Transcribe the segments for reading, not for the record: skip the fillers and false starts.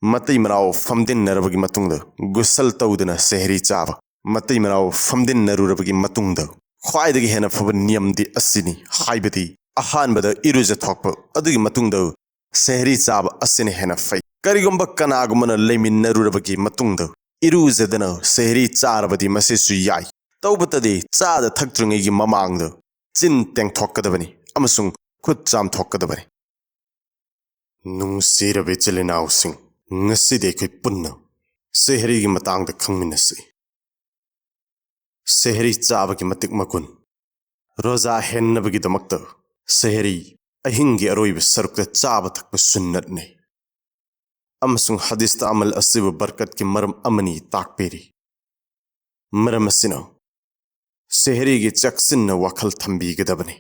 Matai Marao Famdin Narabagi Matunda, Gusal Taudana, Sehri Chava, Matai Marao Famdin Narurabagi Matunda, Quai the Hena for Niam di Asini, Haibati, Ahan Bada Iruza Tokpo, Adu Matunda, Sehri Chava Asini Hena Fay, Karigumba Kanagumana Lemin Narurabagi Matunda, Iruza Dana, Sehri Charabadi Masesu Yai, Taubata Cha the Taktrungi Mamangda, Jin Tang Tokadavani, Amasung, Kut Jam Tokadavani. Nung Sira Vichelin Sing. Ngasi de koi punna Sehri gi matang da khangminasi Sehri chaba gi matik makun roza henna bagi damakta Sehri ahingi aroiba sarukta chaba thakpa sunnat ne amasung hadis ta amal asiba barkat ki maram amani takperi maram asina Sehri gi chaksinna wakhal thambi gadabani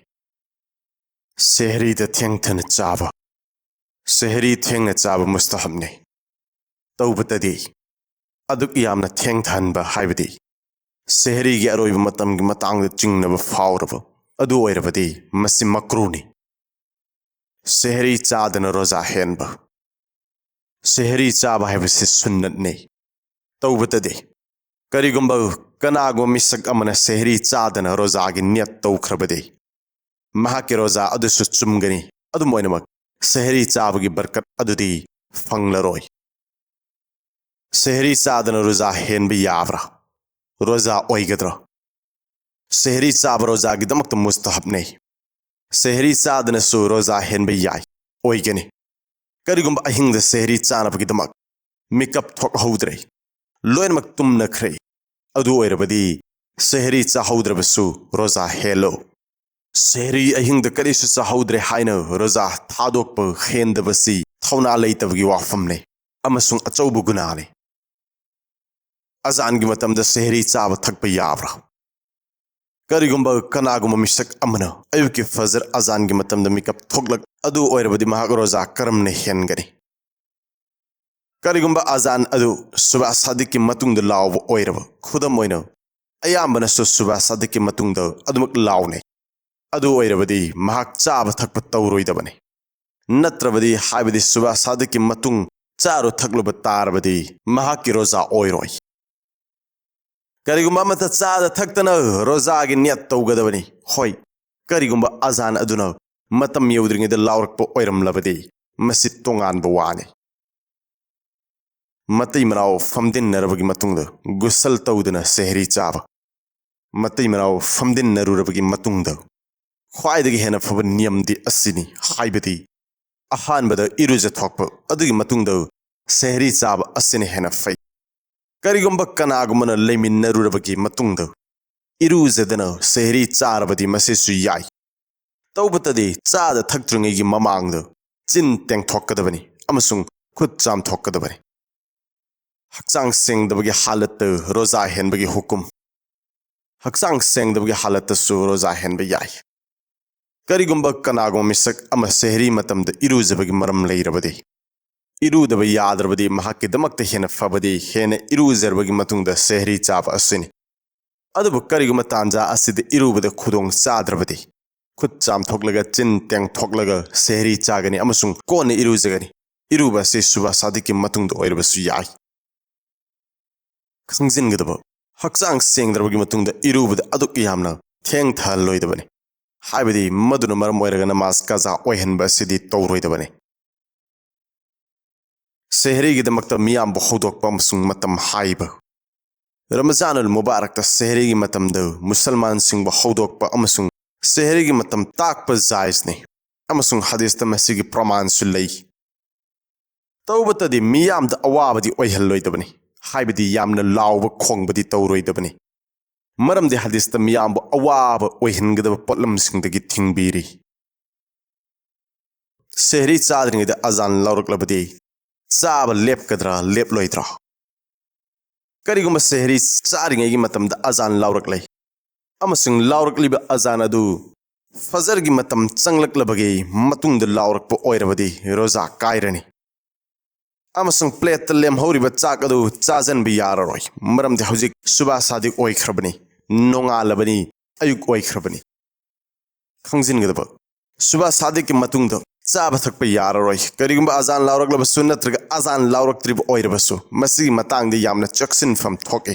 Sehri da thengthana chaba Sehri thengna chaba mustahab ne Taubati Aduk Yamna Tang Tanba Hibadi Sehri gi Aroiba Matam gi Matang the Jing never foulable Adu Erabadi Massim Makruni Sehri Chadana Rosa Henba Sehri Chaba Habis Sunnat Ne Taubati Karigumba Kanago Misak Amana Sehri Chadana Rosa gi Nyat Tokrabadi Mahaki Rosa Adusu Chumgani Adumoinamak Sehri Chabagi Barkat Adudi Fanglaroy Sehri Sadana Rosa Henbi Yavra Rosa Oigadra Sehri Sab Rosa Gidamak the Mustahabne Sehri Sadana Su Rosa Henbi Yai Oigani Karigum Ahing the Sehri Sana Gidamak Mikap Tok Hodre Loin Maktum Nakre Adu Erabadi Sehri Sahodra Basu Rosa Hello Sehri Ahing the Karish Sahodre Haino Rosa Tadok Hen the Basi Tona later Giwafamne Amasung Atobu Gunani Azan Gimatam the Sehri Chaba Takpa Yavra Karigumba Kanaguma Mishak Amana Ayuki Fazar Azan Gimatam the Mikap Toglak Adu Oirabadi Mahagaroza Karamne Hengani Karigumba Azan Adu Suba Sadiki Matung the Law Oiraba Kudamoino Ayambana Suba Sadiki Matung the Adumak Laune Adu Oirabadi Mahak Chaba Takpa Tauroidabani Natravadi Habidi Suba Sadiki Matung Charu Takluba Tarabadi Mahaki Rosa Oiroi Karigumba Mata Chada Taktana Rosa Ginyat Togadavani Hoi Karigumba Azan Aduna Matam Yudring the Laurpo Oiram Labadi Masit Tongan Bawani Matimrao Famdin Narabagi Matunda Gusal Taudana Sehri Chaba Matimrao Famdin Narurabagi Matunda Quai the Hena for Niam di Asini Haibati Ahan Bada Iruza Tokpo Adu Matunda Sehri Chaba Asini Hena Fay Karigumba Kanagumana Lemin Narurabagi Matunda Iruza Dana Sehri Charabadi Masesu Yai Taubati Cha the Taktrungi Mamangda Jin Tang Tokadavani Amasung Kut Jam Tokadavani Haksang Sing the Bagi Halat Rosa Henbagi Hukum Haksang Sing the Bagi Halat Su Rosa Henbe Yai Karigumba Kanagum Misak Ama Sehri Matam the Iruzabagi Maram Lairabadi Iru the Yadrabadi Mahaki Damak the Hena Fabadi Hena Iruzabagi Matung the Sehri Chava Asini Adabu Karigumatanza Asid Iru the Kudong Sadrabadi Kut Jam Toklaga Jin Tang Toklaga Sehri Chagani Amasung Kone Iruzagani Iruba Se Suba Sadiki Matung the Oirabasu Yai Kangzin Gadabo Haksang Sing the Matung the Iru the Aduk Yamna Tang Taloidabani Habidi Maduna Marmoiragana Maskaza Ohen Basidi Toroidabani Sehri Gi Makta Miam Bohodok Pamsung Matam Haiba Ramazan al Mubarak the Sehri Gi Matam do Musalman Sing Bohodok Pa Amasung Sehri Gi Matam Tak Pa Zaisni Amasung Hadis the Masigi Praman Sulay Taubata di Miam the Awabadi Oihaloidabani Habidi Yamna Law Kong Badi Toroidabani Maram the Hadis the Miam Awab Oihingada Potlam Sing the Gitting Biri Sehri Sadring the Azan Lauruk Labadi Saba Lep Kadra Lep Loitra Kariguma Sehri Saring Matam the Azan Lauruk Amasung Lauruk Liba Azanadu Fazargi Matam Sanglak Labagi Matung the Lauruk Po Oirabadi Rosa Kairani Amasung Plate the Lem Hori but Zakadu Zazan Biyaroi Maram the Hozik Suba Sadik Oikrabani Nonga Labani Ayuk Oikrabani Kangzin Gadaba Suba Sadik Matungda चाब थकप याररोय करिगुंबा अजान लाउरगलबसु नत्रगा अजान लाउरक्त्रिब ओइरबसु मसी मतांगदि यामना चक्सिनफम थोके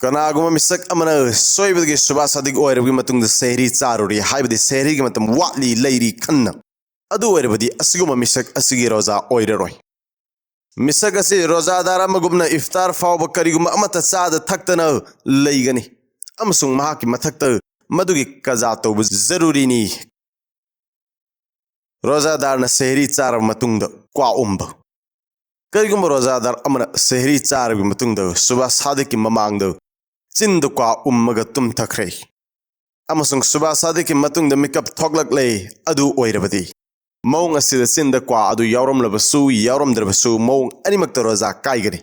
कनागुमा मिसक अमना सोइबदगी सुबा सादिग ओइरबगी मतुंग सेहरी चारोरी हाइबदि सेहरी गी मतम वाटली Larry Khanna अदु ओइरबदि असिगुमा मिसक असिगी रोजा ओइररोय मिसक असि रोजादार अमगुमना इफ्तार फावब करिगुमा अमता चाद थक्तना लैगनी अमसुंग महाकी मथक्ता मदुगी कजा तौब जरूरीनी रोजादार न सेहरी चार मतुंग क्वा उम्ब करिगुमा रोजादार अमना सेहरी चार मतुंग सुबा सादिक ममांग चिंद क्वा उम्मग तुम थख्रे अमसुंग सुबा सादिक मतुंग मिकअप थोकलक ले अदु ओइरबदि मौंग असिद चिंद क्वा अदु यावरमलबसु यावरमद्रबसु मौंग अनिमक्त रोजा काइगनी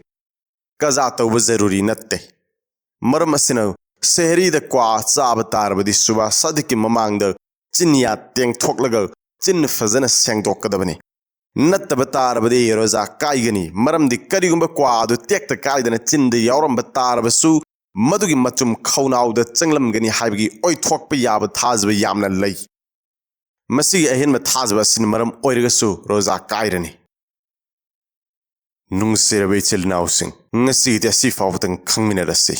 कजा तौब जरूरी नत्ते मरम असिना सेहरी द क्वा चाब तारबदि सुबा सादिक ममांग चिन्या तेंग थोकलग चिन फजन सेंगदोकदबनी नत्तब तारबदि रोजा काइगनी मरमदि करिगुंबा क्वा अदु तेक्त काइदना चिंद यावरमब तारबसु मदुगी मचुम खौनाउद चंगलमगनी हाइबगी ओइथोकप याब थाजब यामना लई मसी अहिन में थाजब सिन मरम ओइरगसु रोजा काइरनी नुंगसेरबे चिलनाउसिंग ngasi de si fawtang khangminarasi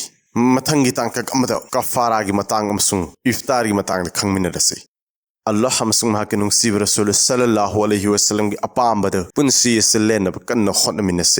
mathangi tangkak amada kafara gi matang amsung iftar gi matang de khangminarasi Allah hamsung ha ke nungsi rasul sallallahu alaihi wasallam gi apambada punsi selen kan khotna minasi